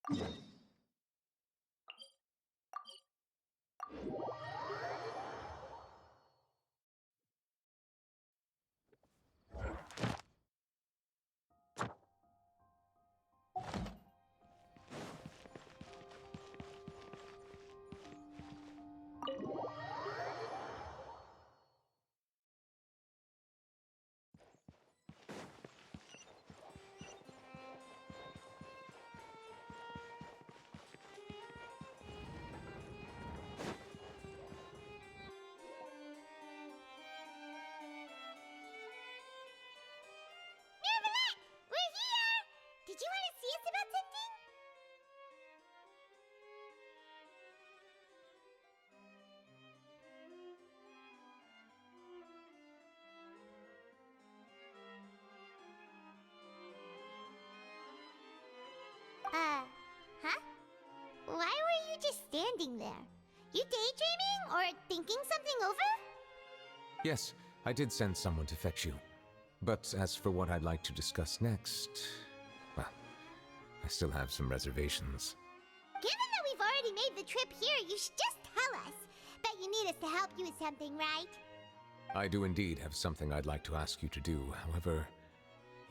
Did you want to see us about something? Huh? Why were you just standing there? You daydreaming or thinking something over? Yes, I did send someone to fetch you. But as for what I'd like to discuss next, well, I still have some reservations. Given that we've already made the trip here, you should just tell us. Bet you need us to help you with something, right? I do indeed have something I'd like to ask you to do. However,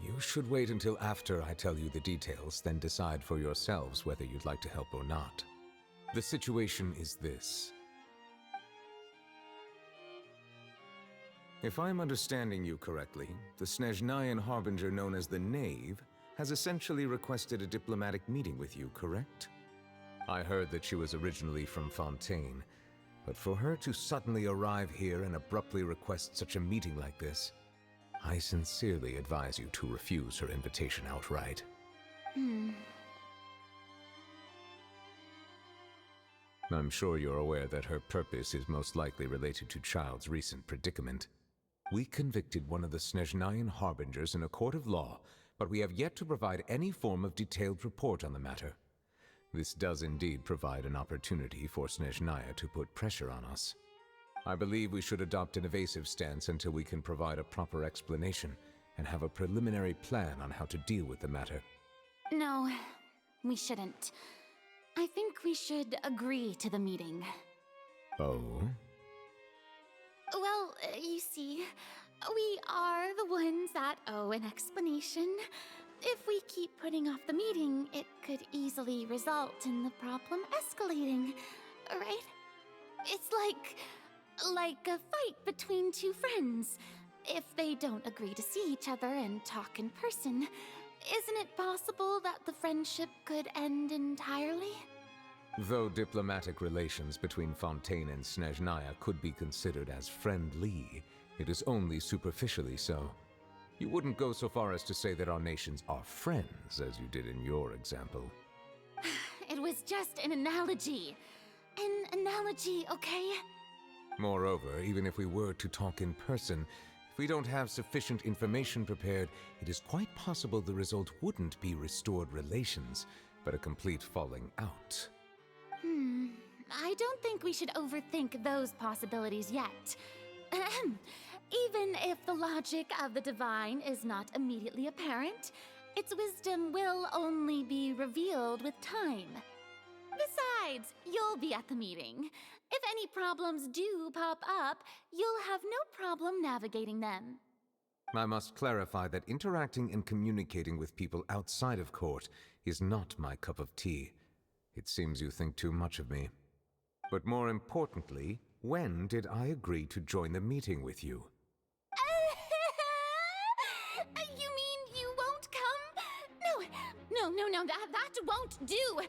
you should wait until after I tell you the details, then decide for yourselves whether you'd like to help or not. The situation is this. If I'm understanding you correctly, the Snezhnayan harbinger known as the Knave has essentially requested a diplomatic meeting with you, correct? I heard that she was originally from Fontaine, but for her to suddenly arrive here and abruptly request such a meeting like this, I sincerely advise you to refuse her invitation outright. I'm sure you're aware that her purpose is most likely related to Child's recent predicament. We convicted one of the Snezhnayan harbingers in a court of law, but we have yet to provide any form of detailed report on the matter. This does indeed provide an opportunity for Snezhnaya to put pressure on us. I believe we should adopt an evasive stance until we can provide a proper explanation and have a preliminary plan on how to deal with the matter. No, we shouldn't. I think we should agree to the meeting. Oh? Well, you see, we are the ones that owe an explanation. If we keep putting off the meeting, it could easily result in the problem escalating, right? It's like a fight between two friends. If they don't agree to see each other and talk in person, isn't it possible that the friendship could end entirely? Though diplomatic relations between Fontaine and Snezhnaya could be considered as friendly, it is only superficially so. You wouldn't go so far as to say that our nations are friends, as you did in your example. It was just an analogy. An analogy, okay? Moreover, even if we were to talk in person, if we don't have sufficient information prepared, it is quite possible the result wouldn't be restored relations, but a complete falling out. I don't think we should overthink those possibilities yet. Even if the logic of the divine is not immediately apparent, its wisdom will only be revealed with time. Besides, you'll be at the meeting. If any problems do pop up, you'll have no problem navigating them. I must clarify that interacting and communicating with people outside of court is not my cup of tea. It seems you think too much of me. But more importantly, when did I agree to join the meeting with you? You mean you won't come? No, that won't do.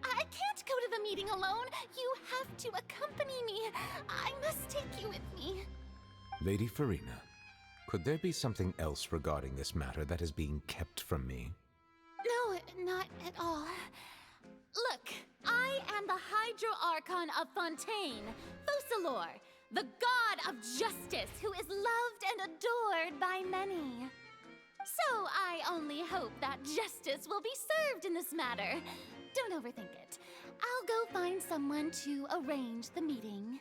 I can't go to the meeting alone. You have to accompany me. I must take you with me. Lady Farina, could there be something else regarding this matter that is being kept from me? No, not at all. Look, I am the Hydro-Archon of Fontaine, Focalor, the god of justice who is loved and adored by many. So I only hope that justice will be served in this matter. Don't overthink it. I'll go find someone to arrange the meeting.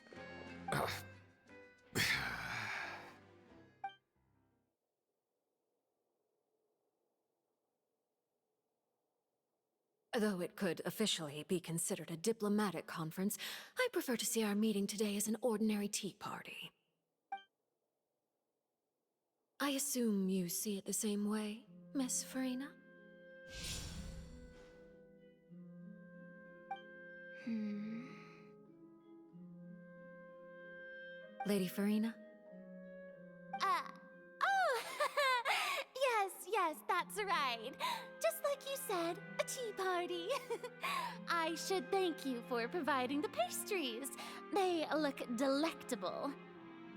Though it could officially be considered a diplomatic conference, I prefer to see our meeting today as an ordinary tea party. I assume you see it the same way, Miss Farina? Lady Farina? Oh, yes, that's right. Just like you said, a tea party. I should thank you for providing the pastries. They look delectable.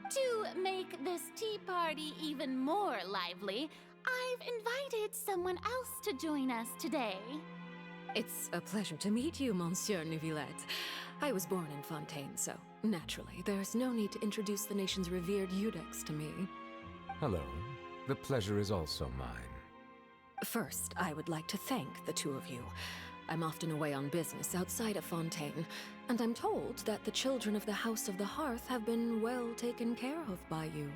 To make this tea party even more lively, I've invited someone else to join us today. It's a pleasure to meet you, Monsieur Neuvillette. I was born in Fontaine, so naturally, there's no need to introduce the nation's revered Eudex to me. Hello. The pleasure is also mine. First, I would like to thank the two of you. I'm often away on business outside of Fontaine, and I'm told that the children of the House of the Hearth have been well taken care of by you.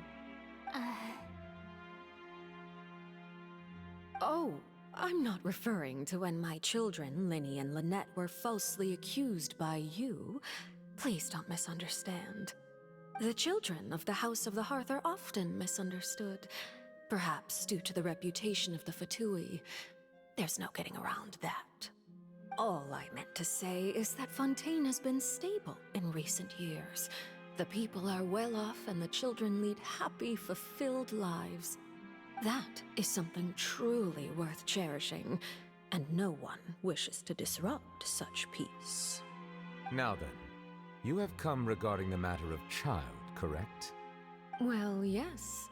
Oh, I'm not referring to when my children, Linny and Lynette, were falsely accused by you. Please don't misunderstand. The children of the House of the Hearth are often misunderstood, perhaps due to the reputation of the Fatui. There's no getting around that. All I meant to say is that Fontaine has been stable in recent years. The people are well off and the children lead happy, fulfilled lives. That is something truly worth cherishing, and no one wishes to disrupt such peace. Now then, you have come regarding the matter of child, correct? Well, yes.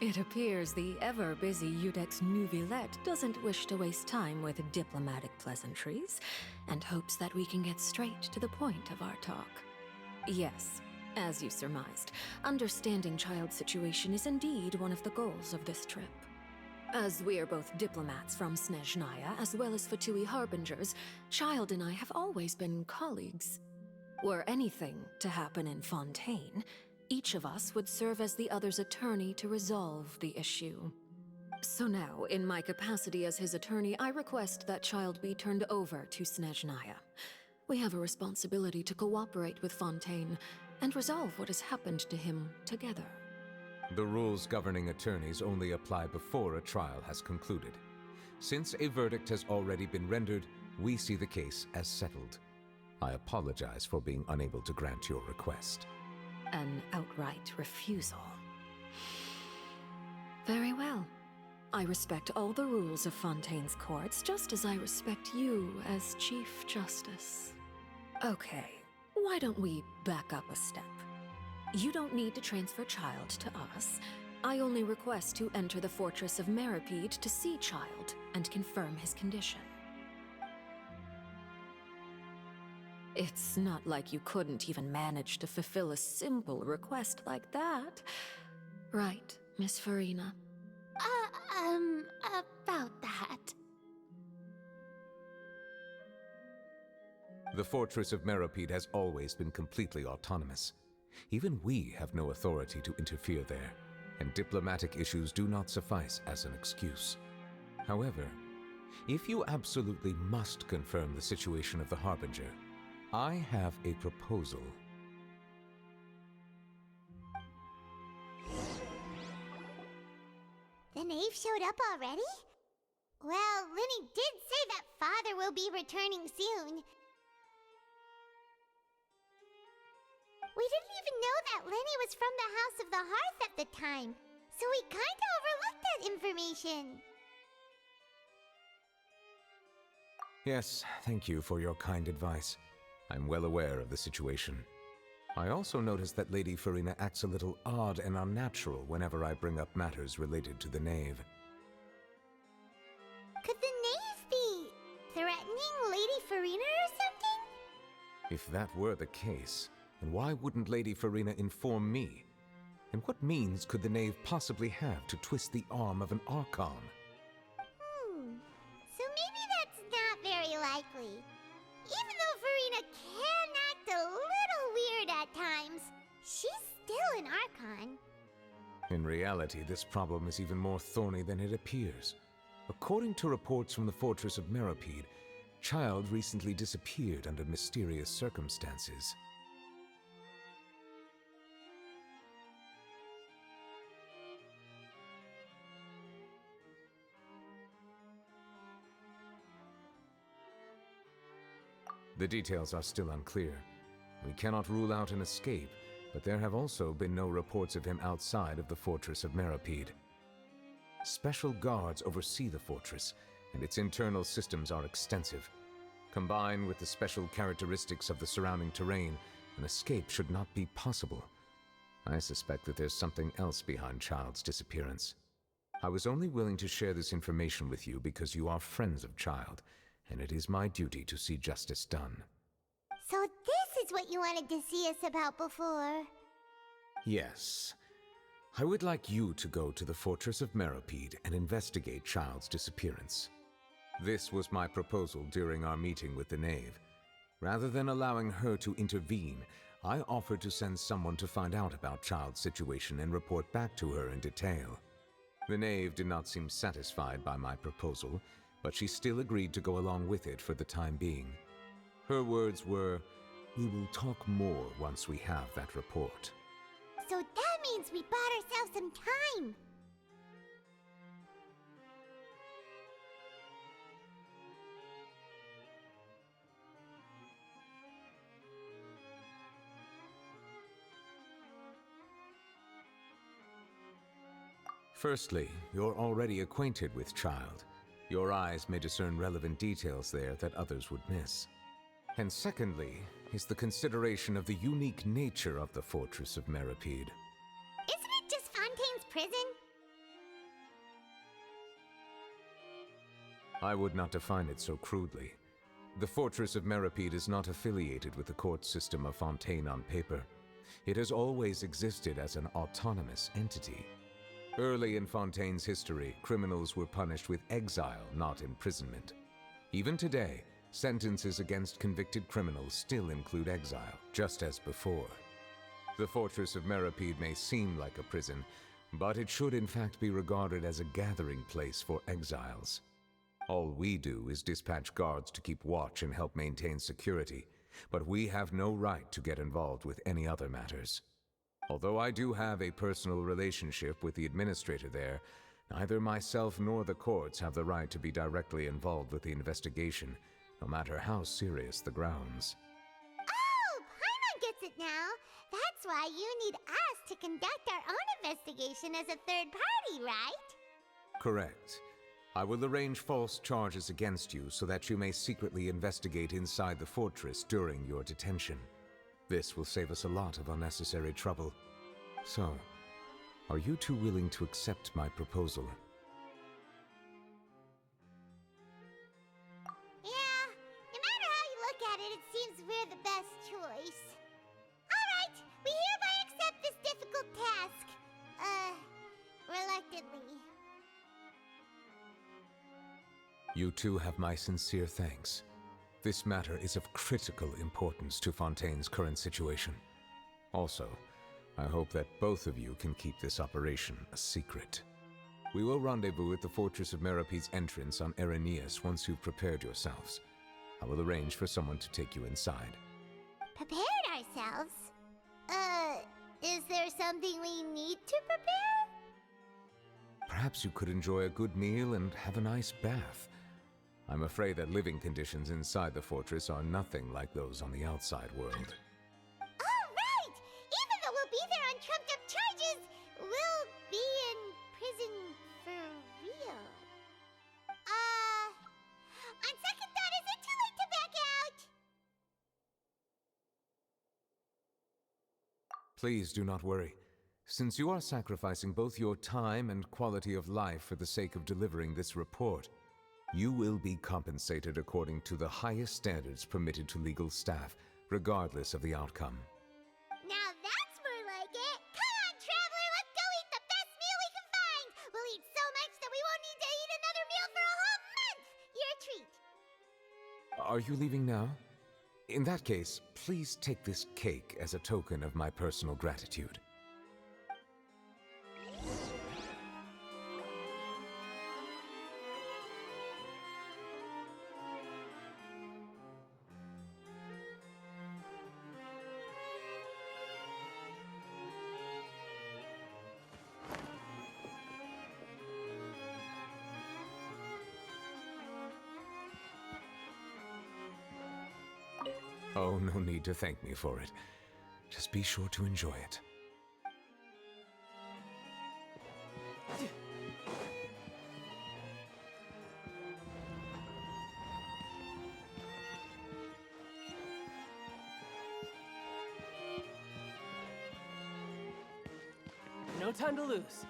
It appears the ever-busy Eudex Neuvillette doesn't wish to waste time with diplomatic pleasantries, and hopes that we can get straight to the point of our talk. Yes, as you surmised, understanding child's situation is indeed one of the goals of this trip. As we are both diplomats from Snezhnaya as well as Fatui harbingers, Child and I have always been colleagues. Were anything to happen in Fontaine, each of us would serve as the other's attorney to resolve the issue. So now, in my capacity as his attorney, I request that Child be turned over to Snezhnaya. We have a responsibility to cooperate with Fontaine and resolve what has happened to him together. The rules governing attorneys only apply before a trial has concluded. Since a verdict has already been rendered, we see the case as settled. I apologize for being unable to grant your request. An outright refusal. Very well. I respect all the rules of Fontaine's courts, just as I respect you as Chief Justice. Okay, why don't we back up a step? You don't need to transfer Child to us. I only request to enter the fortress of Meripede to see Child and confirm his condition. It's not like you couldn't even manage to fulfill a simple request like that. Right, Miss Farina? About that. The fortress of Meripede has always been completely autonomous. Even we have no authority to interfere there, and diplomatic issues do not suffice as an excuse. However, if you absolutely must confirm the situation of the Harbinger, I have a proposal. The knave showed up already? Well, Linny did say that Father will be returning soon. We didn't even know that Linny was from the House of the Hearth at the time, so we kinda overlooked that information. Yes, thank you for your kind advice. I'm well aware of the situation. I also noticed that Lady Farina acts a little odd and unnatural whenever I bring up matters related to the knave. Could the knave be threatening Lady Farina or something? If that were the case, then why wouldn't Lady Farina inform me? And what means could the knave possibly have to twist the arm of an Archon? So maybe that's not very likely. Even though Farina can act a little weird at times, she's still an Archon. In reality, this problem is even more thorny than it appears. According to reports from the fortress of Meripede, Child recently disappeared under mysterious circumstances. The details are still unclear. We cannot rule out an escape, but there have also been no reports of him outside of the fortress of Meripede. Special guards oversee the fortress, and its internal systems are extensive. Combined with the special characteristics of the surrounding terrain, an escape should not be possible. I suspect that there's something else behind Child's disappearance. I was only willing to share this information with you because you are friends of Child, and it is my duty to see justice done. So this is what you wanted to see us about before. Yes. I would like you to go to the fortress of Meripede and investigate Child's disappearance. This was my proposal during our meeting with the Knave. Rather than allowing her to intervene, I offered to send someone to find out about Child's situation and report back to her in detail. The Knave did not seem satisfied by my proposal, but she still agreed to go along with it for the time being. Her words were, "We will talk more once we have that report." So that means we bought ourselves some time. Firstly, you're already acquainted with Child. Your eyes may discern relevant details there that others would miss. And secondly, is the consideration of the unique nature of the fortress of Meripede. Isn't it just Fontaine's prison? I would not define it so crudely. The fortress of Meripede is not affiliated with the court system of Fontaine on paper. It has always existed as an autonomous entity. Early in Fontaine's history, criminals were punished with exile, not imprisonment. Even today, sentences against convicted criminals still include exile, just as before. The fortress of Meripede may seem like a prison, but it should in fact be regarded as a gathering place for exiles. All we do is dispatch guards to keep watch and help maintain security, but we have no right to get involved with any other matters. Although I do have a personal relationship with the administrator there, neither myself nor the courts have the right to be directly involved with the investigation, no matter how serious the grounds. Oh, Paimon gets it now. That's why you need us to conduct our own investigation as a third party, right? Correct. I will arrange false charges against you so that you may secretly investigate inside the fortress during your detention. This will save us a lot of unnecessary trouble. So, are you two willing to accept my proposal? Yeah, no matter how you look at it, it seems we're the best choice. Alright, we hereby accept this difficult task. Reluctantly. You two have my sincere thanks. This matter is of critical importance to Fontaine's current situation. Also, I hope that both of you can keep this operation a secret. We will rendezvous at the Fortress of Meripede's entrance on Erinius once you've prepared yourselves. I will arrange for someone to take you inside. Prepared ourselves? Is there something we need to prepare? Perhaps you could enjoy a good meal and have a nice bath. I'm afraid that living conditions inside the fortress are nothing like those on the outside world. Oh, right! Even though we'll be there on trumped-up charges, we'll be in prison for real. On second thought, is it too late to back out? Please do not worry. Since you are sacrificing both your time and quality of life for the sake of delivering this report, you will be compensated according to the highest standards permitted to legal staff, regardless of the outcome. Now that's more like it! Come on, traveler, let's go eat the best meal we can find! We'll eat so much that we won't need to eat another meal for a whole month! Your treat! Are you leaving now? In that case, please take this cake as a token of my personal gratitude. Oh, no need to thank me for it. Just be sure to enjoy it. No time to lose.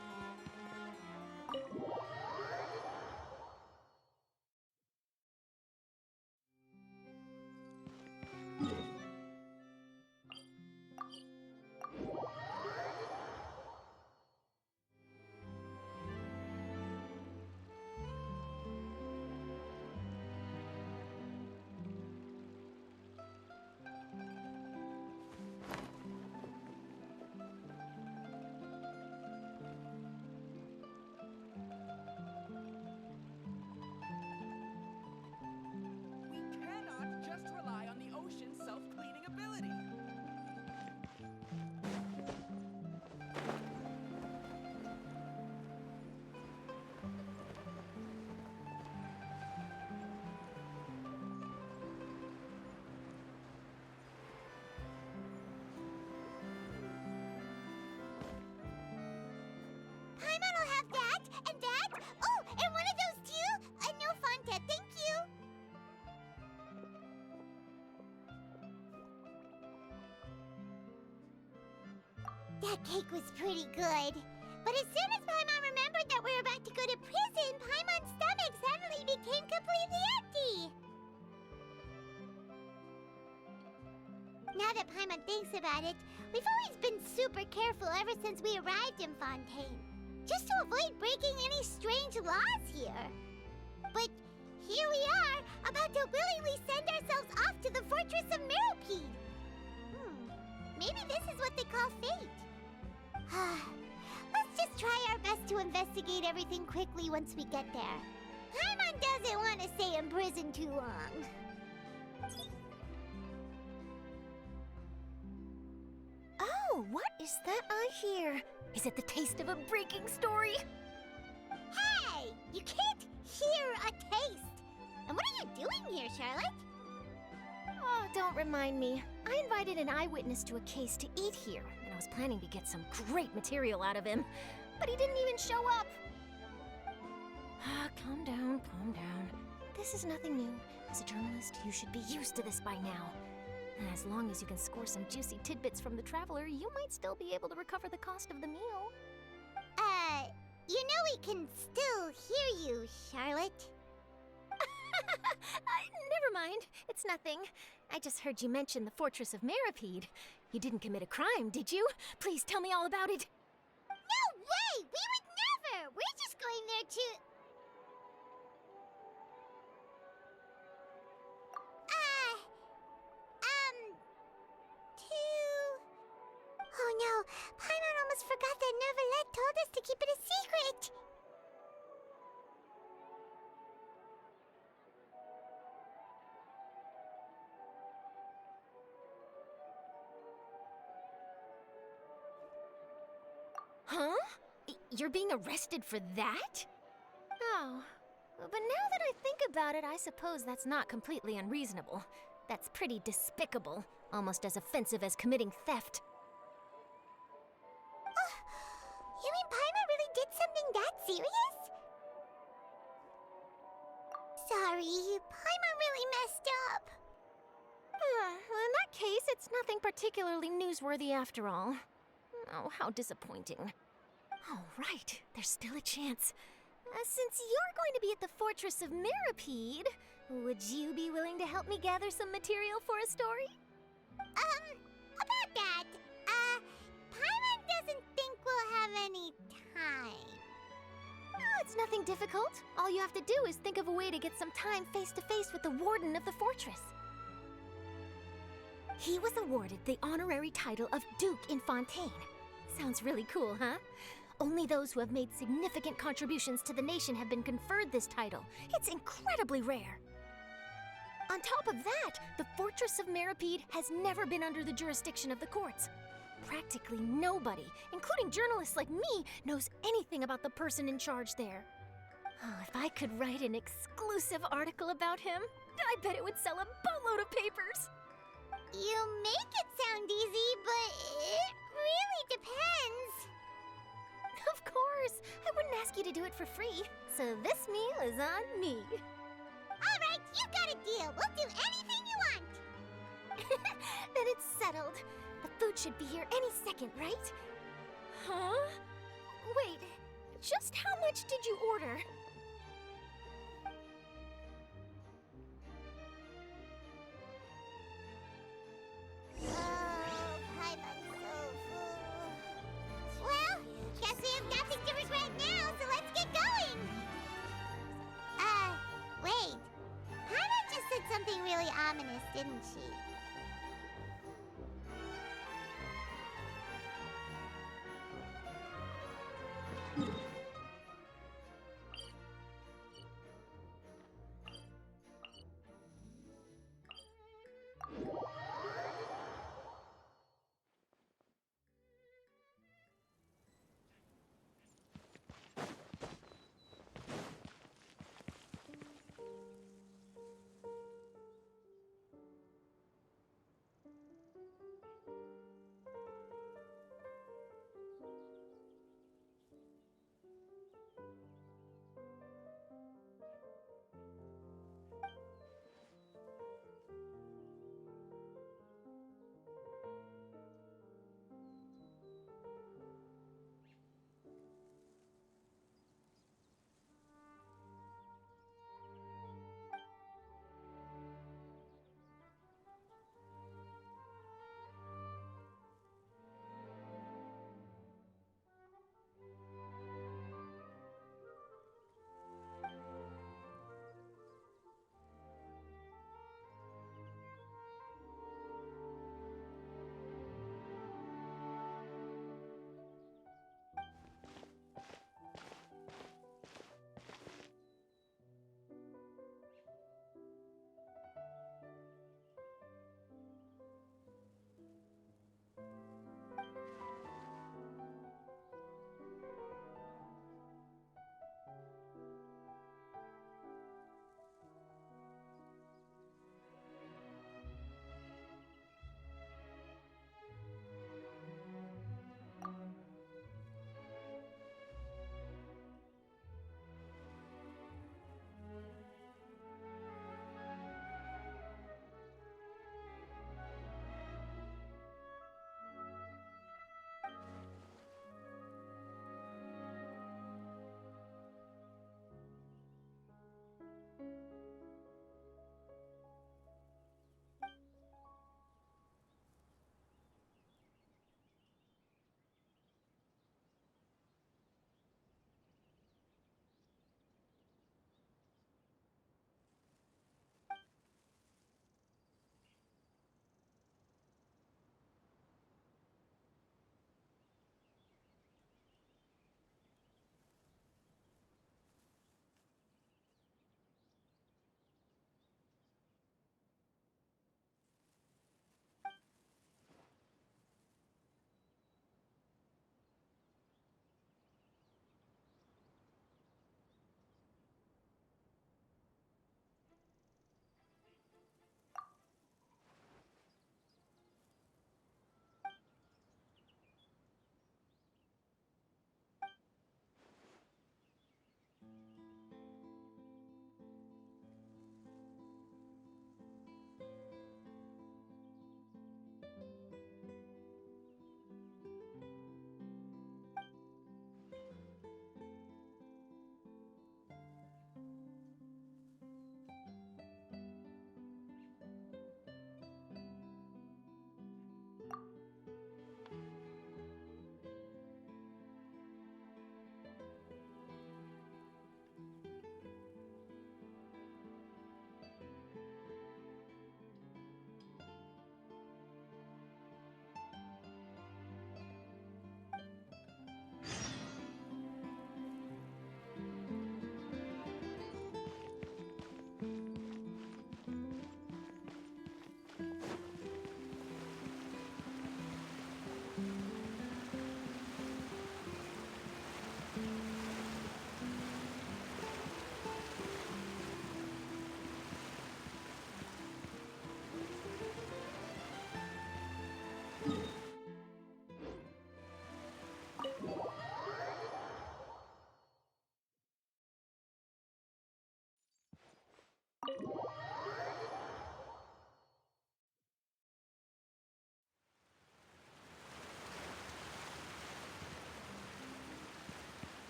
Paimon will have that, and that. Oh, and one of those too. No Fonta, thank you. That cake was pretty good. But as soon as Paimon remembered that we were about to go to prison, Paimon's stomach suddenly became completely empty. Now that Paimon thinks about it, we've always been super careful ever since we arrived in Fontaine, just to avoid breaking any strange laws here. But here we are, about to willingly send ourselves off to the fortress of Meropide. Maybe this is what they call fate. Let's just try our best to investigate everything quickly once we get there. Paimon doesn't want to stay in prison too long. Oh, what is that I hear? Is it the taste of a breaking story? Hey! You can't hear a taste! And what are you doing here, Charlotte? Oh, don't remind me. I invited an eyewitness to a case to eat here, and I was planning to get some great material out of him. But he didn't even show up. Calm down, calm down. This is nothing new. As a journalist, you should be used to this by now. And as long as you can score some juicy tidbits from the traveler, you might still be able to recover the cost of the meal. You know we can still hear you, Charlotte. Never mind. It's nothing. I just heard you mention the Fortress of Meropide. You didn't commit a crime, did you? Please tell me all about it. No way! We would never! We're just going there to... Oh no, Paimon almost forgot that Neuvillette told us to keep it a secret! Huh? You're being arrested for that? Oh, but now that I think about it, I suppose that's not completely unreasonable. That's pretty despicable, almost as offensive as committing theft. You mean Paimon really did something that serious? Sorry, Paimon really messed up. Well, in that case, it's nothing particularly newsworthy after all. Oh, how disappointing. Oh, right, there's still a chance. Since you're going to be at the Fortress of Meropide, would you be willing to help me gather some material for a story? About that, Paimon doesn't think we'll have any time. Oh, it's nothing difficult. All you have to do is think of a way to get some time face-to-face with the warden of the fortress. He was awarded the honorary title of Duke in Fontaine. Sounds really cool, huh? Only those who have made significant contributions to the nation have been conferred this title. It's incredibly rare. On top of that, the Fortress of Meropide has never been under the jurisdiction of the courts. Practically nobody, including journalists like me, knows anything about the person in charge there. Oh, if I could write an exclusive article about him, I bet it would sell a boatload of papers. You make it sound easy, but it really depends. Of course! I wouldn't ask you to do it for free, so this meal is on me. All right, you got a deal. We'll do anything you want. Then it's settled. The food should be here any second, right? Huh? Wait, just how much did you order? I'm so full. Well, guess we have nothing to regret now, so let's get going. Wait. Hana just said something really ominous, didn't she?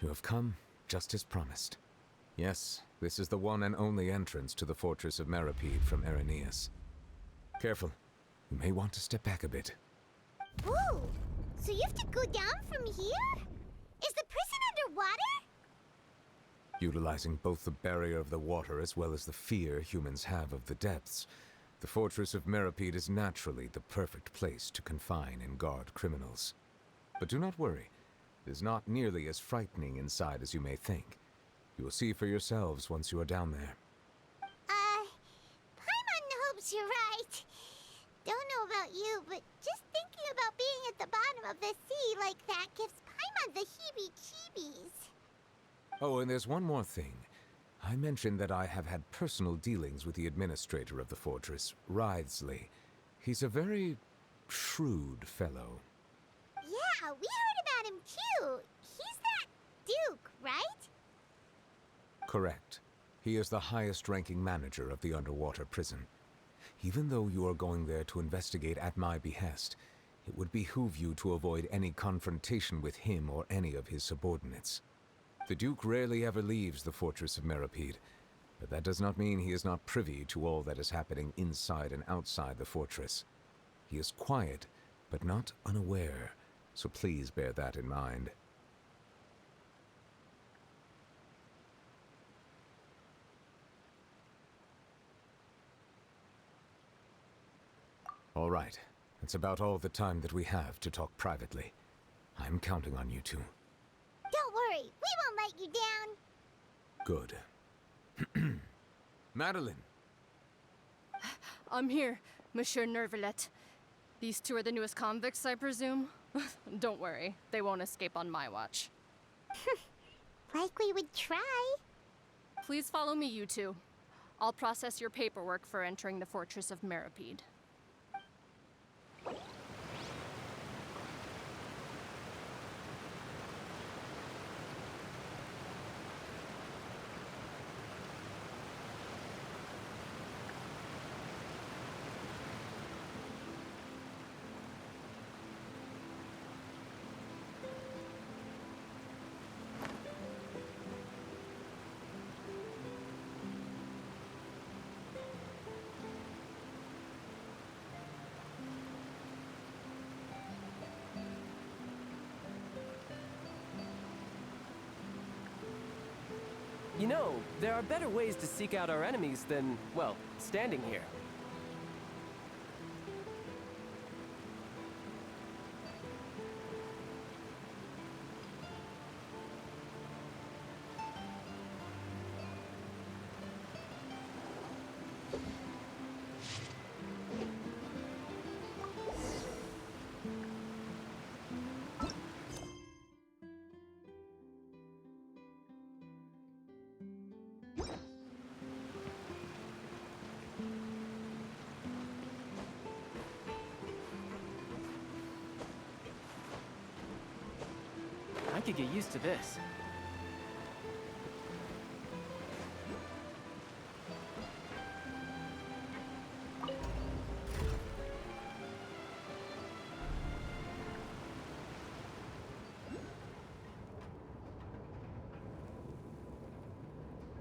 You have come, just as promised. Yes, this is the one and only entrance to the fortress of Meripede from Erinius. Careful. You may want to step back a bit. Whoa! So you have to go down from here? Is the prison underwater? Utilizing both the barrier of the water as well as the fear humans have of the depths, the fortress of Meripede is naturally the perfect place to confine and guard criminals. But do not worry. It is not nearly as frightening inside as you may think. You will see for yourselves once you are down there. Paimon hopes you're right. Don't know about you, but just thinking about being at the bottom of the sea like that gives Paimon the heebie-jeebies. Oh, and there's one more thing. I mentioned that I have had personal dealings with the administrator of the fortress, Wriothesley. He's a very shrewd fellow. Yeah, we heard about him too. He's that Duke, right? Correct. He is the highest-ranking manager of the underwater prison. Even though you are going there to investigate at my behest, it would behoove you to avoid any confrontation with him or any of his subordinates. The Duke rarely ever leaves the fortress of Meripede, but that does not mean he is not privy to all that is happening inside and outside the fortress. He is quiet, but not unaware, so please bear that in mind. All right. That's about all the time that we have to talk privately. I'm counting on you two. Don't worry, we won't let you down. Good. Madeline! I'm here, Monsieur Nervalet. These two are the newest convicts, I presume? Don't worry, they won't escape on my watch. Like we would try. Please follow me, you two. I'll process your paperwork for entering the fortress of Meripede. You know, there are better ways to seek out our enemies than, well, standing here. I could get used to this.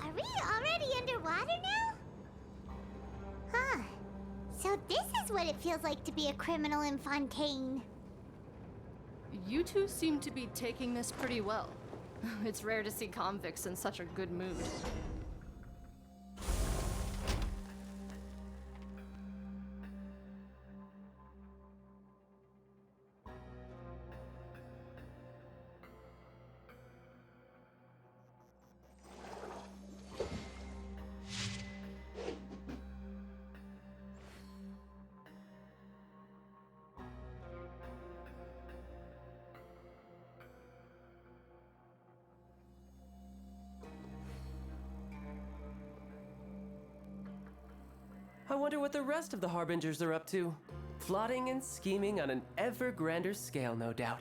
Are we already underwater now? Huh. So this is what it feels like to be a criminal in Fontaine. You two seem to be taking this pretty well. It's rare to see convicts in such a good mood. I wonder what the rest of the Harbingers are up to. Plotting and scheming on an ever grander scale, no doubt.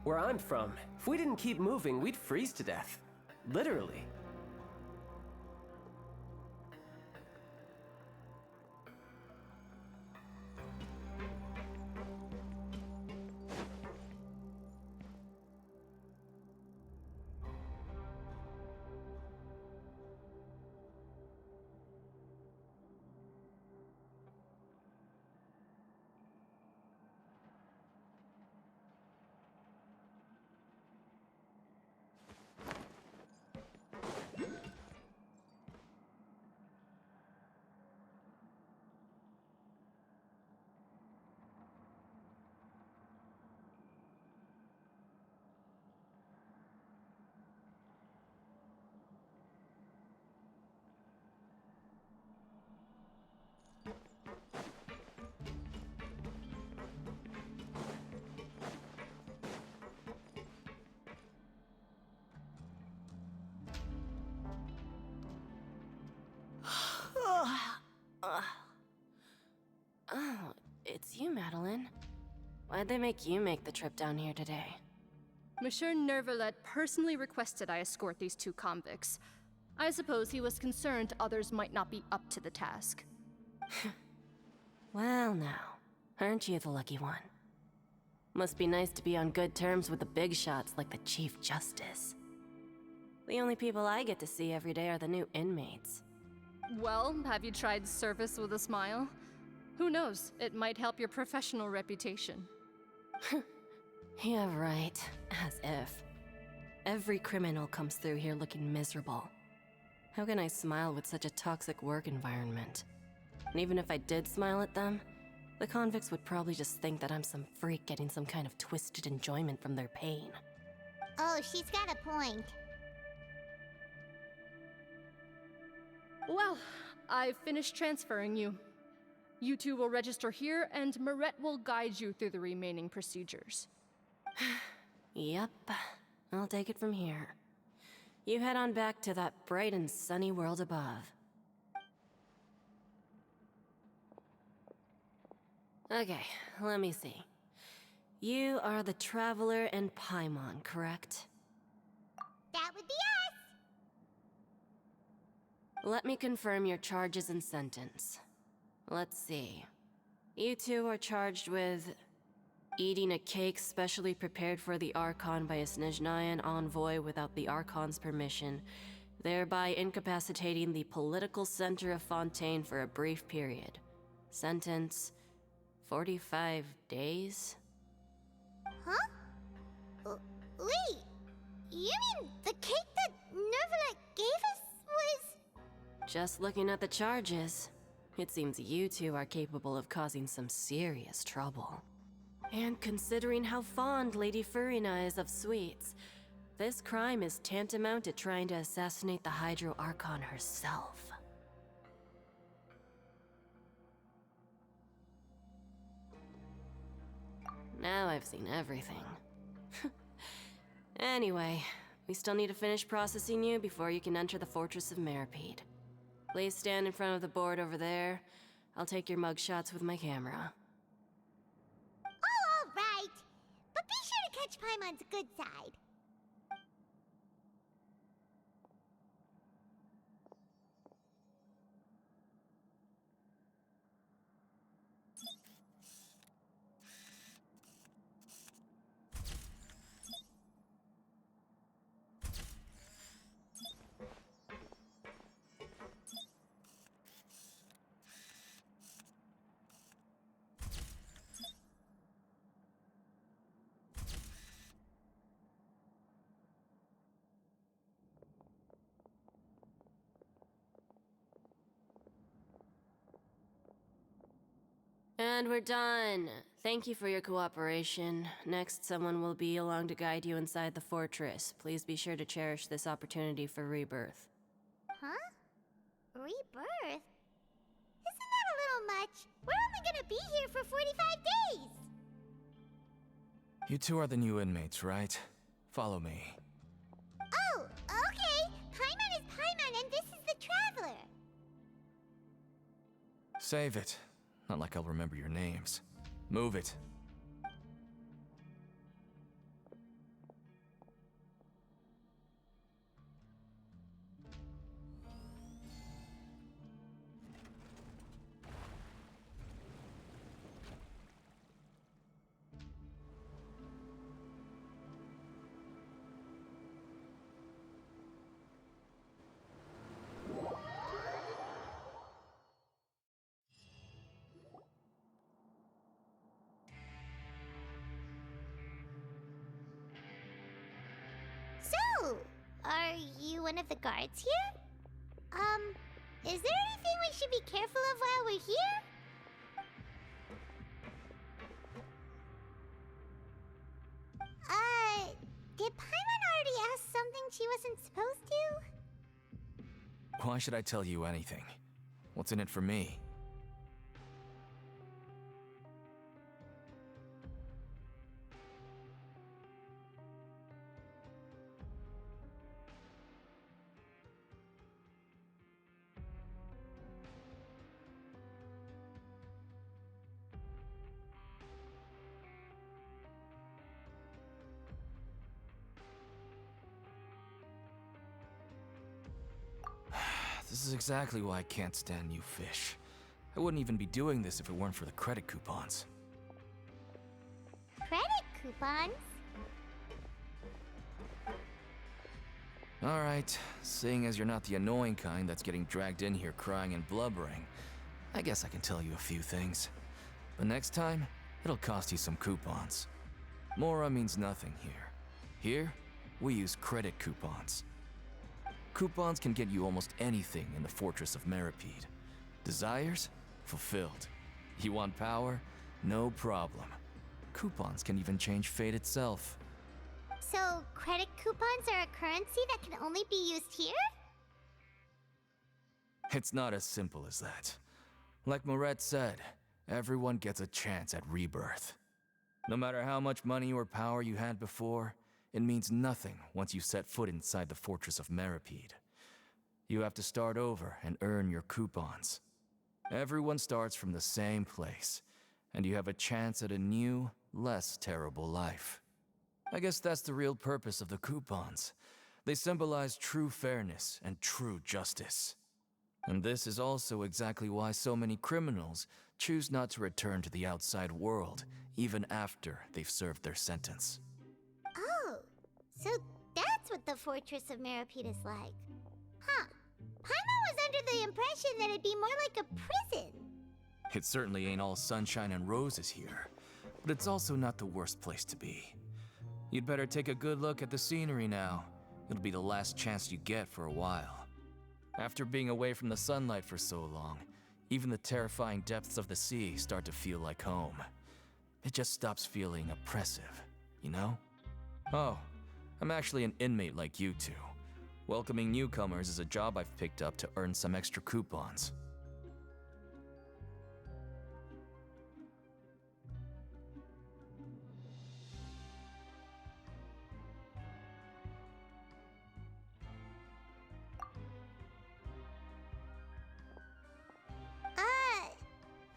Where I'm from, if we didn't keep moving, we'd freeze to death. Literally. Oh, it's you, Madeline. Why'd they make you make the trip down here today? Monsieur Nervalet personally requested I escort these two convicts. I suppose he was concerned others might not be up to the task. Well now, aren't you the lucky one? Must be nice to be on good terms with the big shots like the Chief Justice. The only people I get to see every day are the new inmates. Well, have you tried service with a smile? Who knows, it might help your professional reputation. Yeah, right. As if. Every criminal comes through here looking miserable. How can I smile with such a toxic work environment? And even if I did smile at them, the convicts would probably just think that I'm some freak getting some kind of twisted enjoyment from their pain. Oh, she's got a point. Well, I've finished transferring you. You two will register here, and Marette will guide you through the remaining procedures. Yep, I'll take it from here. You head on back to that bright and sunny world above. Okay, let me see. You are the Traveler and Paimon, correct? That would be us! Let me confirm your charges and sentence. Let's see. You two are charged with eating a cake specially prepared for the Archon by a Snezhnayan envoy without the Archon's permission, thereby incapacitating the political center of Fontaine for a brief period. Sentence: 45 days? Huh? Wait, you mean the cake that Nervalet gave us was... Just looking at the charges, it seems you two are capable of causing some serious trouble. And considering how fond Lady Furina is of sweets, this crime is tantamount to trying to assassinate the Hydro Archon herself. Now I've seen everything. Anyway, we still need to finish processing you before you can enter the Fortress of Meripede. Please stand in front of the board over there. I'll take your mugshots with my camera. Oh, all right. But be sure to catch Paimon's good side. And we're done. Thank you for your cooperation. Next, someone will be along to guide you inside the fortress. Please be sure to cherish this opportunity for rebirth. Huh? Rebirth? Isn't that a little much? We're only gonna be here for 45 days! You two are the new inmates, right? Follow me. Oh, okay. Paimon is Paimon and this is the Traveler. Save it. Not like I'll remember your names. Move it. Are you one of the guards here? Is there anything we should be careful of while we're here? Did Paimon already ask something she wasn't supposed to? Why should I tell you anything? What's in it for me? This is exactly why I can't stand you fish. I wouldn't even be doing this if it weren't for the credit coupons. Credit coupons? Alright, seeing as you're not the annoying kind that's getting dragged in here crying and blubbering, I guess I can tell you a few things. But next time, it'll cost you some coupons. Mora means nothing here. Here, we use credit coupons. Coupons can get you almost anything in the Fortress of Meripede. Desires? Fulfilled. You want power? No problem. Coupons can even change fate itself. So, credit coupons are a currency that can only be used here? It's not as simple as that. Like Moret said, everyone gets a chance at rebirth. No matter how much money or power you had before, it means nothing once you set foot inside the Fortress of Meripede. You have to start over and earn your coupons. Everyone starts from the same place, and you have a chance at a new, less terrible life. I guess that's the real purpose of the coupons. They symbolize true fairness and true justice. And this is also exactly why so many criminals choose not to return to the outside world, even after they've served their sentence. Oh, so that's what the Fortress of Meripede is like. Huh. Paimon was under the impression that it'd be more like a prison. It certainly ain't all sunshine and roses here, but it's also not the worst place to be. You'd better take a good look at the scenery now. It'll be the last chance you get for a while. After being away from the sunlight for so long, even the terrifying depths of the sea start to feel like home. It just stops feeling oppressive, you know? Oh, I'm actually an inmate like you two. Welcoming newcomers is a job I've picked up to earn some extra coupons.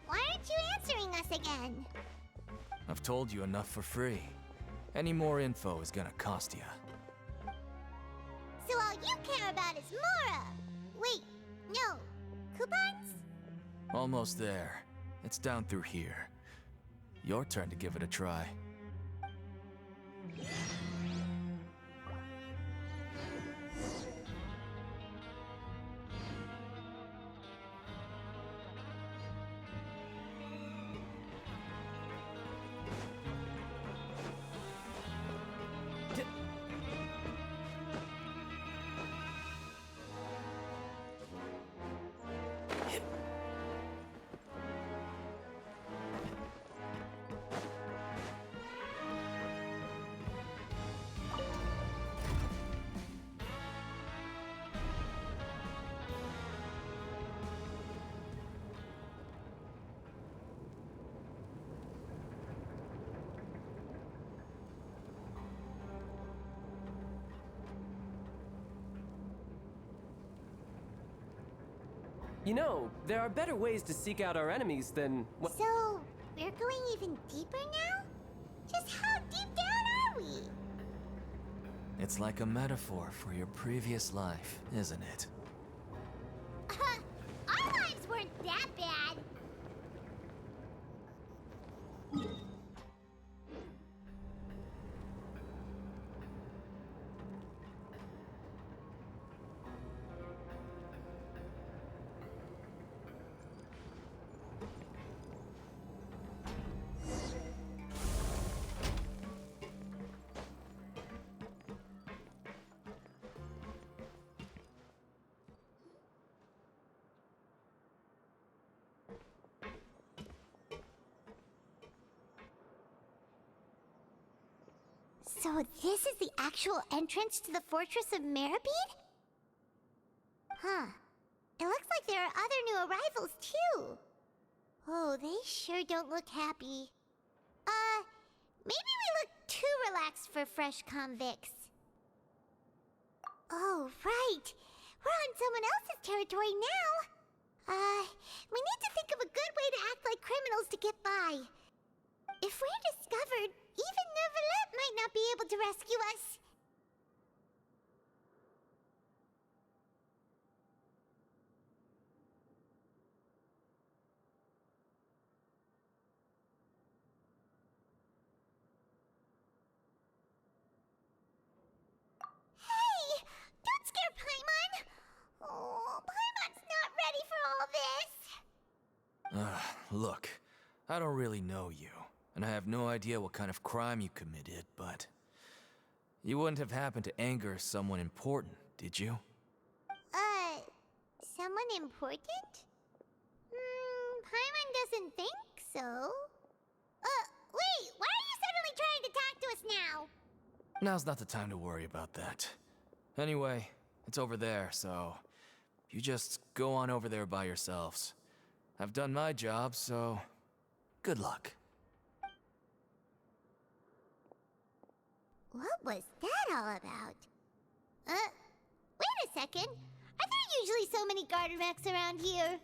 Why aren't you answering us again? I've told you enough for free. Any more info is gonna cost you. So all you care about is Mora! Wait, no. Coupons? Almost there. It's down through here. Your turn to give it a try. You know, there are better ways to seek out our enemies than... So, we're going even deeper now? Just how deep down are we? It's like a metaphor for your previous life, isn't it? Our lives weren't that bad. So this is the actual entrance to the Fortress of Meribed? Huh. It looks like there are other new arrivals, too. Oh, they sure don't look happy. Maybe we look too relaxed for fresh convicts. Oh, right. We're on someone else's territory now. We need to think of a good way to act like criminals to get by. If we're discovered, even Neuvillette might not be able to rescue us. Hey! Don't scare Paimon! Oh, Paimon's not ready for all this. Look, I don't really know you, and I have no idea what kind of crime you committed, but you wouldn't have happened to anger someone important, did you? Someone important? Paimon doesn't think so. Wait, why are you suddenly trying to talk to us now? Now's not the time to worry about that. Anyway, it's over there, so you just go on over there by yourselves. I've done my job, so good luck. What was that all about? Wait a second. Are there usually so many garter mechs around here?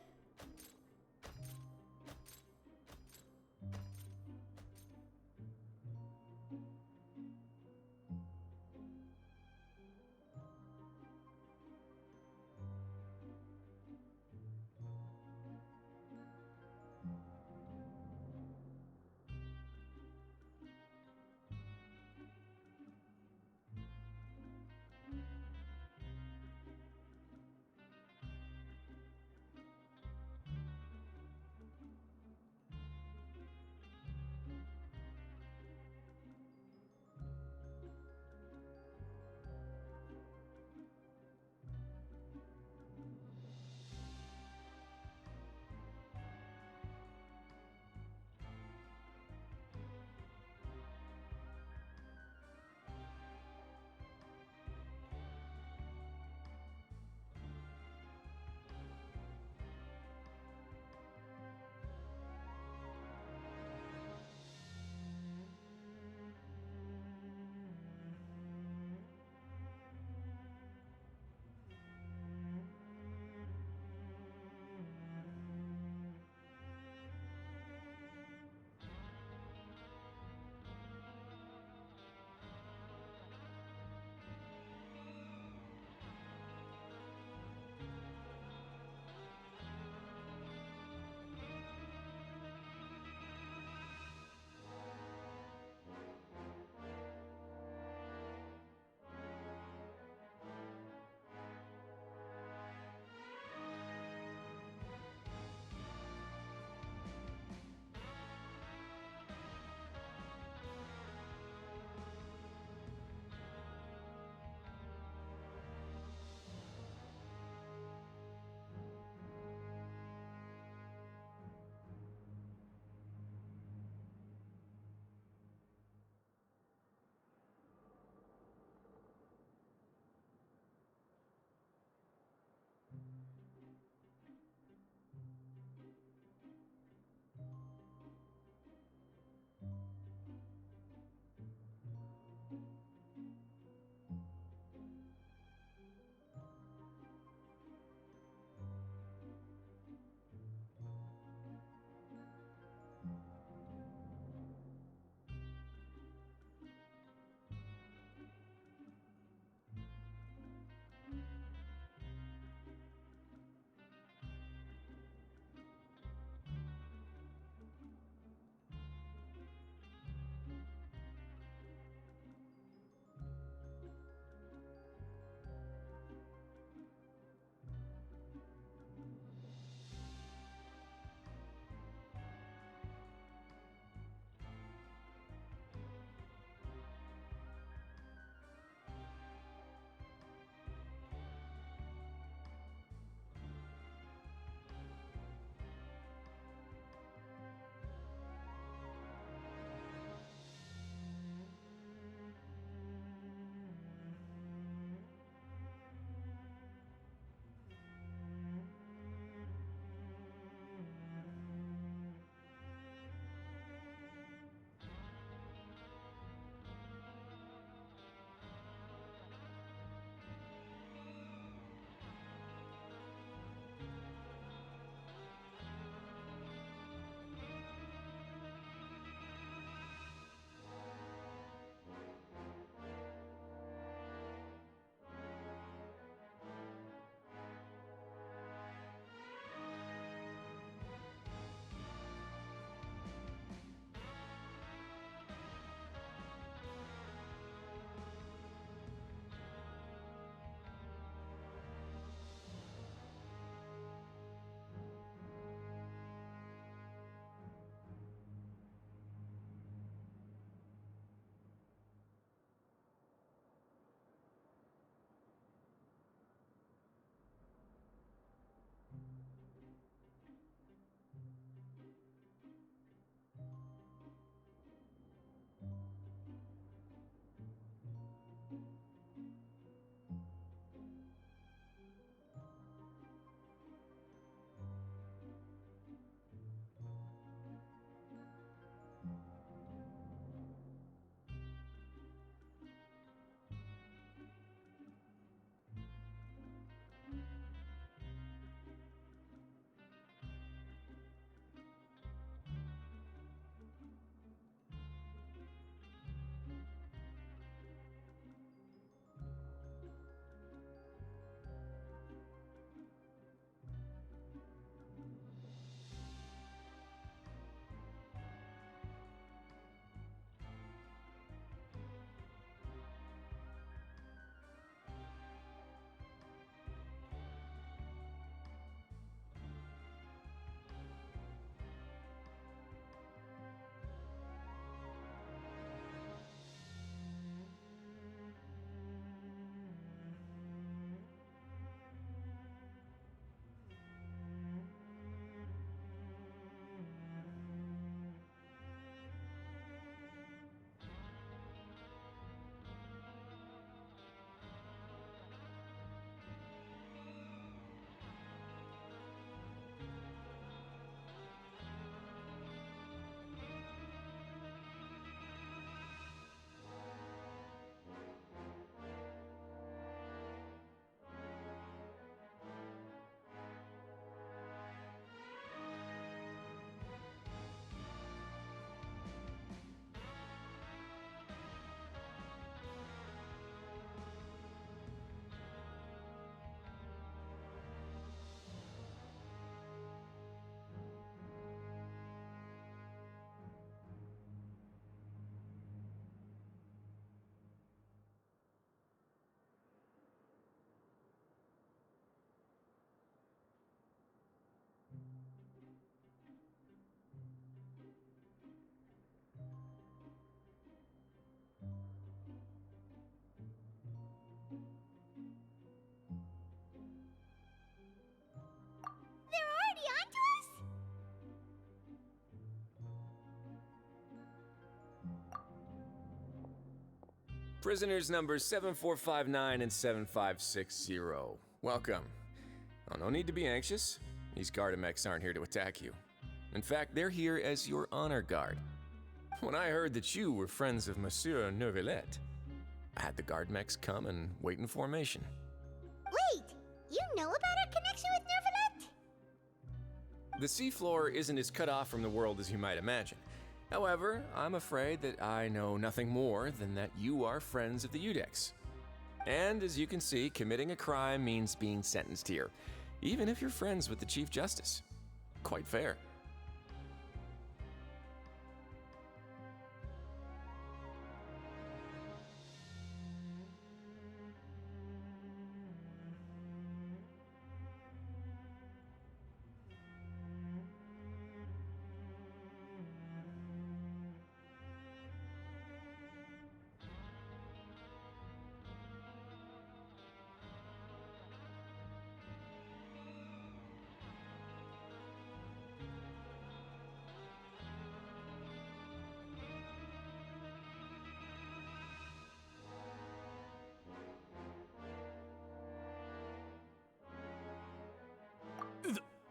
Prisoners numbers 7459 and 7560. Welcome. Oh, no need to be anxious. These Gardamex aren't here to attack you. In fact, they're here as your honor guard. When I heard that you were friends of Monsieur Neuvillette, I had the Gardamex come and wait in formation. Wait, you know about our connection with Neuvillette? The seafloor isn't as cut off from the world as you might imagine. However, I'm afraid that I know nothing more than that you are friends of the Udex. And as you can see, committing a crime means being sentenced here, even if you're friends with the Chief Justice. Quite fair.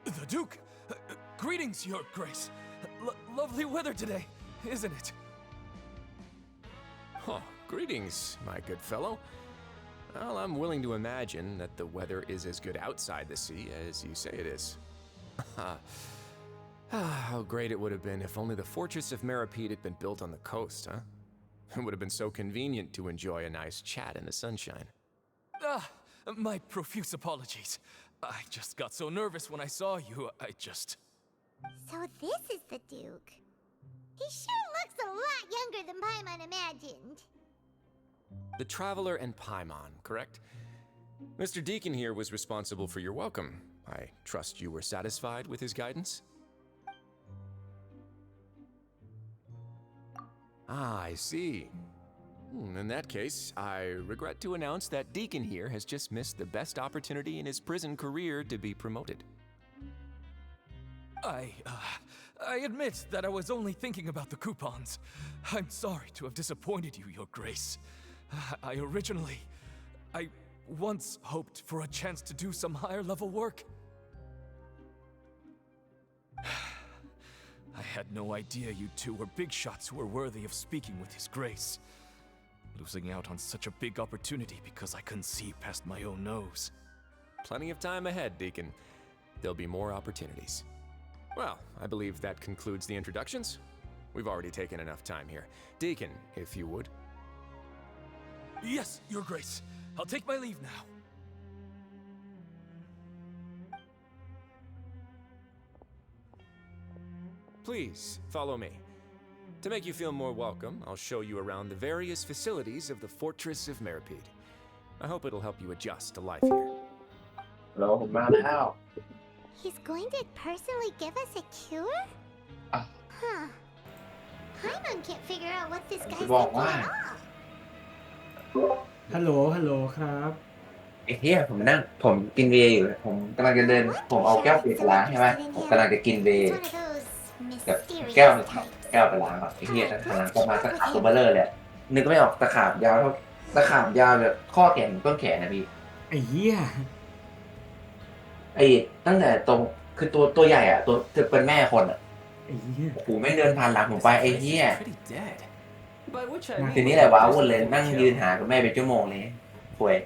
The Duke! Greetings, Your Grace. Lovely weather today, isn't it? Huh, greetings, my good fellow. Well, I'm willing to imagine that the weather is as good outside the sea as you say it is. How great it would have been if only the Fortress of Meripede had been built on the coast, huh? It would have been so convenient to enjoy a nice chat in the sunshine. My profuse apologies. I just got so nervous when I saw you, So this is the Duke. He sure looks a lot younger than Paimon imagined. The Traveler and Paimon, correct? Mr. Deacon here was responsible for your welcome. I trust you were satisfied with his guidance? Ah, I see. In that case, I regret to announce that Deacon here has just missed the best opportunity in his prison career to be promoted. I admit that I was only thinking about the coupons. I'm sorry to have disappointed you, Your Grace. I once hoped for a chance to do some higher-level work. I had no idea you two were big shots who were worthy of speaking with His Grace. Losing out on such a big opportunity because I couldn't see past my own nose. Plenty of time ahead, Deacon. There'll be more opportunities. Well, I believe that concludes the introductions. We've already taken enough time here. Deacon, if you would. Yes, Your Grace. I'll take my leave now. Please, follow me. To make you feel more welcome, I'll show you around the various facilities of the Fortress of Meripede. I hope it'll help you adjust to life here. Hello,ผมมาแล้ว He's going to personally give us a cure? Huh. Paimon can't figure out what this guy's บอก thinking ว่า at all. ฮัลโหล ฮัลโหลครับ ไอ้เหี้ยผมกินเวย์อยู่ผมกำลังจะเดินผมเอาแก้วไปล้างใช่ไหมผมกำลังจะกินเวย์ It's one of those แบบ mysterious แก้ว types. แก้วไปล้างก่อนไอ้เหี้ยทางหลังก็มาตะขาบตัวเบลเลอร์เลยนึกไม่ออกตะขาบยาวเท่าตะขาบยาวแบบข้อแขนต้นแขนนะพี่ ไอ้เหี้ย ไอ้ตั้งแต่ตรงคือตัวใหญ่อ่ะตัวจะเป็นแม่คนอ่ะ ไอ้เหี้ย โอ้โหไม่เดินผ่านหลังผมไปไอ้เหี้ย Pretty dead. By which I ที mean นี้แหละว้าวุ่นเลยนั่งยืนหากับแม่เป็นชั่วโมงเลยป่วย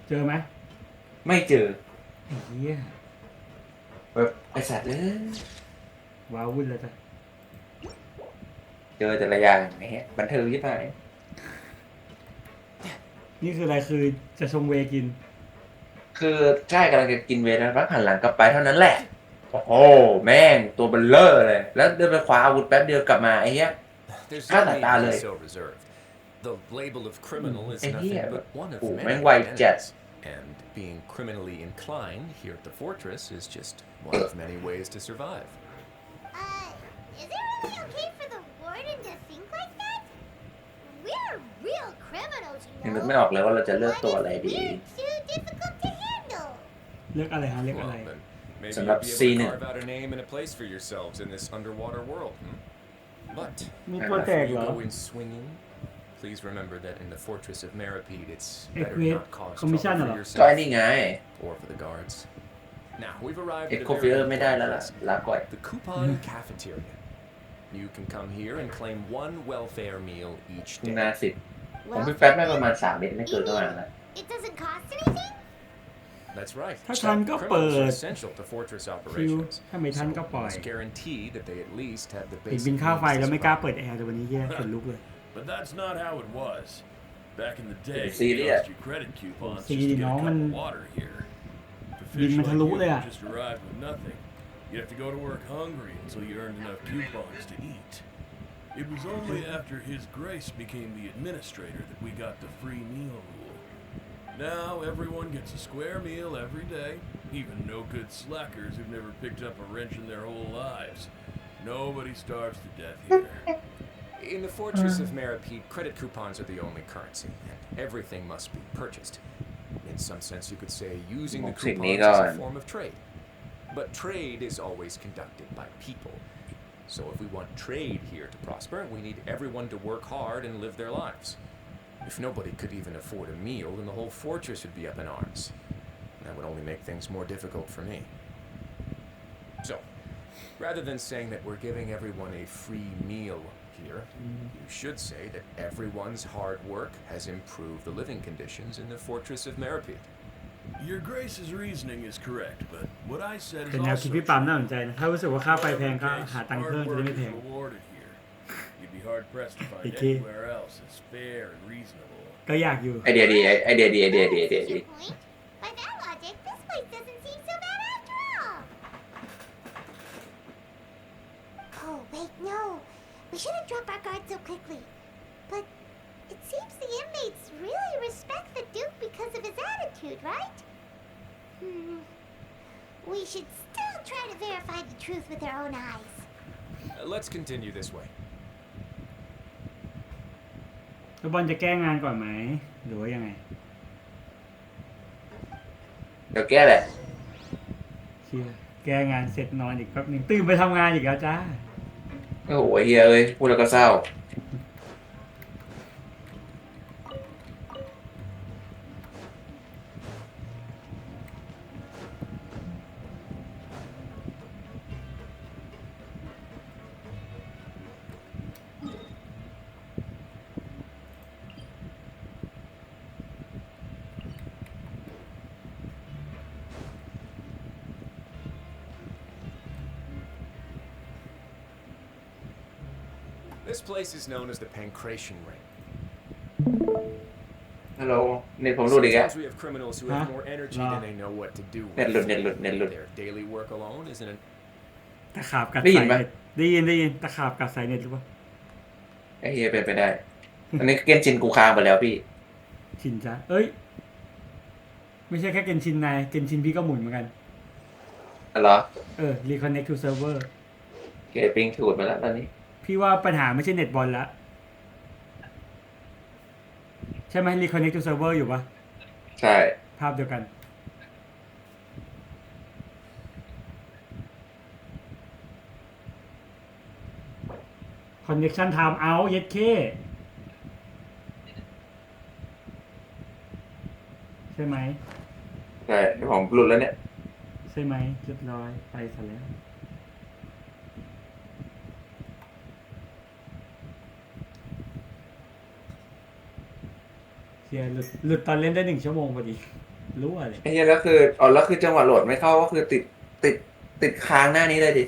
เจอไหม ไม่เจอ ไอ้เหี้ย แบบไอ้สัตว์ว้าวุ่นเลยจ้ะ เจอแต่ละอย่างไอ้เหี้ยบันเทิงยิ่งไป นี่คืออะไรคือจะชงเวย์กิน คือใช่กำลังจะกินเวย์แล้วหันหลังกลับไปเท่านั้นแหละโอ้โหแม่งตัวเบลเลอร์เลยแล้วเดินไปคว้าอาวุธแป๊บเดียวกลับมาไอ้เหี้ย There's How no that need to be alley? so reserved. The label of criminal is And nothing here, but one of oh, many man, white identities. And being criminally inclined here at the fortress is just one of many ways to survive. Is it really okay for the warden to think like that? We're real criminals, ยัง you นึก know. ไม่ออกเลยว่าเราจะเลือกตัวอะไร What ดี if we're too difficult to handle? เลือกอะไรฮะเลือกอะ Well, ไร then maybe Send you'll up be able scene to it. carve out a name and a place for yourselves in this underwater world. But มีตัวแตก before เหร you อ go in swinging, please remember that in the fortress of Meripede, it's เอ็ก better เว to ส not cause คอมมิชชั่น trouble เหร for อ ก็ไอ้ yourself นี่ไง or for the guards. Now, we've arrived เอ็ก at a โคฟิล very ไม่ได้แล้ว important ล่ะ place. ลาก่อย The coupon cafeteria. You can come here and claim one welfare meal each ทุ่ง day. นา10ของพี่แป๊บไม่ประมาณ3 เม็ดไม่เกินประมาณนั้น It doesn't cost anything? That's right. ถ้าทันก็เปิ Criminals are ด essential to fortress คิว operations. ถ้าไม่ทัน So ก็ปล่อย must guarantee that they at least have the เห็น basic บินค่าไฟ needs แล้วไม่กล้าเปิด supplied. แอร์แต่วันนี้แย่ขนลุกเลย But that's not how it was. Back in the day, See you that? lost your credit coupons See, just to get a no, cup man. of water here. To Bin fish man likeทะลุ you เลยอะ just arrived with nothing. You have to go to work hungry until you earned enough coupons to eat. It was only after His Grace became the administrator that we got the free meal rule. Now everyone gets a square meal every day, even no good slackers who've never picked up a wrench in their whole lives. Nobody starves to death here. In the fortress of Meripede, credit coupons are the only currency, and everything must be purchased. In some sense, you could say using the สิ่งนี้ coupons ก่อน is a form of trade. But trade is always conducted by people. So if we want trade here to prosper, we need everyone to work hard and live their lives. If nobody could even afford a meal, then the whole fortress would be up in arms. That would only make things more difficult for me. So, rather than saying that we're giving everyone a free meal here, you should say that everyone's hard work has improved the living conditions in the fortress of Meripede. Your Grace's reasoning is correct, but what I said is เป็นแนว also คิด true. พี่ปามน่าสนใจนะถ้ารู้สึกว่าค่าไฟแพงก็ Whatever the หา case, ตังค์เพิ่ม hard จะได้ work ไม่ is แพง rewarded here. You'd be hard pressed to find Okay. anywhere else as fair and reasonable. ก็อยากอยู่ ไอเดียดีไอเดียดีไอเดียดีไอเดีย That's ดี your point. By that logic, this place doesn't seem so bad after all. Oh, wait, no. We shouldn't drop our guard so quickly. But it seems the inmates really respect the Duke because of his attitude, right? We should still try to verify the truth with our own eyes. Let's continue this way. แล้วบอลจะแก้งานก่อนไหมหรือว่ายังไง เดี๋ยวแก้แหละ เชียแก้งานเสร็จนอนอีกแป๊บหนึ่งตื่นไปทำงานอีกแล้วจ้า โอ้โหเฮียเอ้ยพูดแล้วก็เศร้า This place is known as the Pancration Ring. ฮัลโหลเน็ตผมหลุดอีกแล้ว Sometimes we have criminals who have more energy than they know what to do เน็ตหลุด with. เน็ตหลุดเน็ตหลุด Their daily work alone isn't an ตะขาบกัด ได้ยิ สาน ย ปะ เน็ตได้ยินตะขาบกัดสายเน็ตหรือเปล่า ไอเฮียเป็นไปได้ อันนี้เกนชินกูค้างไปแล้วพี่ ชินจ้าเอ้ย ไม่ใช่แค่เกนชินนายเกนชินพี่ก็หมุนเหมือนกัน เหรอ reconnect to server เกตปิงถูดไปแล้วตอนนี้ พี่ว่าปัญหาไม่ใช่เน็ตบอลละใช่ไหม reconnect to server อยู่ปะ ใช่ ภาพเดียวกัน connection time out เย็ดเคใช่ไหม ใช่เดี๋ยวผมหลุดแล้วเนี่ย ใช่ไหมเรียบร้อยไปซะแล้วเชียหลุดตอนเล่นได้1 ชั่วโมงพอดีรู้อะไร ไอ้เฮียแล้วคือจังหวะโหลดไม่เข้าก็คือติดค้างหน้านี้เลยดิ